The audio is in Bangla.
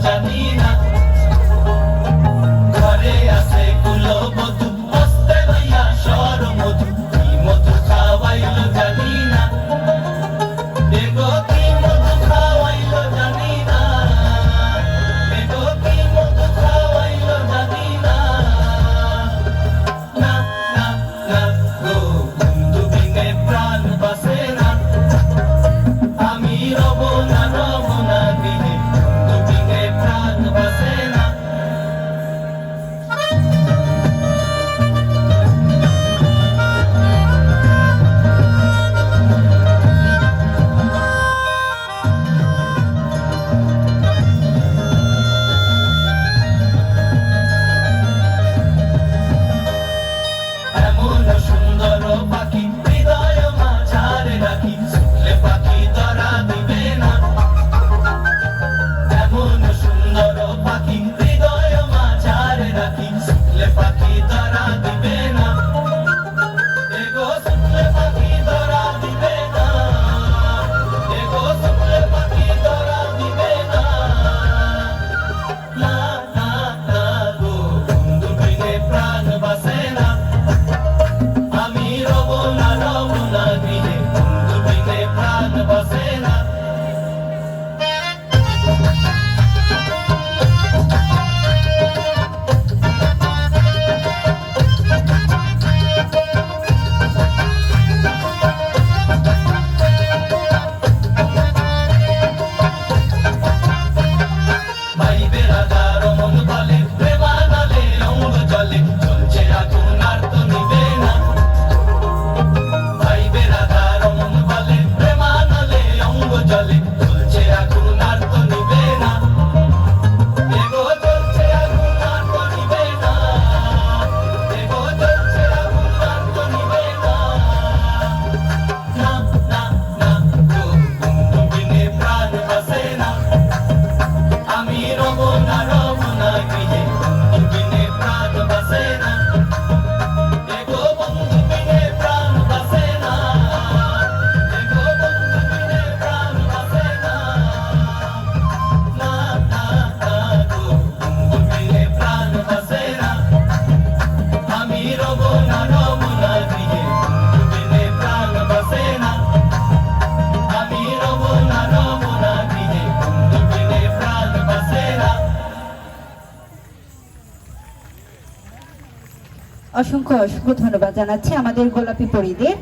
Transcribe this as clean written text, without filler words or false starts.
জানি না ঘরে আছে কুলো মধু হস্তে লইয়া সর মধু কি মধু খাওয়াইলো জানি না এগো কি মধু খাওয়াইলো জানি না এগো কি মধু খাওয়াইলো জানি না না না না গো বন্ধু বিনে প্রাণ বাসে না আমি রব না গৃহে বন্ধু বিনে প্রাণ বাসে না এমন সুন্দর পাখি হৃদয় মাঝারে রাখি শুনলে পাখি ধরা দিবে না এমন সুন্দর পাখি হৃদয় মাঝারে রাখি শুনলে পাখি ধরা দিবে না এগো শুনলে পাখি ধরা দিবে না এগো শুনলে পাখি ধরা দিবে না না না না গো বন্ধু বিনে প্রাণ বাসে না আমি রব না গৃহে বন্ধু বিনে প্রাণ বাসে না ভাই বেড়াদার মন বলে প্রেমানালে অঙ্গ জলে চলছে আগুন আর তো নিবে না ভাই বেড়াদার মন বলে প্রেমানালে অঙ্গ জলে চলছে আগুন আর তো নিবে না এগো চলছে আগুন আর তো নিবে না এগো চলছে আগুন আর তো নিবে না না না না গো বন্ধু বিনে প্রাণ বাসে না আমি রব না গৃহে বন্ধু বিনে প্রাণ বাসে না এগো বন্ধু বিনে প্রাণ বাসে না এগো বন্ধু বিনে প্রাণ বাসে না না না না গো বন্ধু বিনে প্রাণ বাসে না আমি রব না গৃহে বন্ধু বিনে প্রাণ বাসে না আমি রব না গৃহে বন্ধু বিনে প্রাণ বাসে না অসংখ্য অসংখ্য ধন্যবাদ জানাচ্ছি আমাদের গোলাপী পরীদের।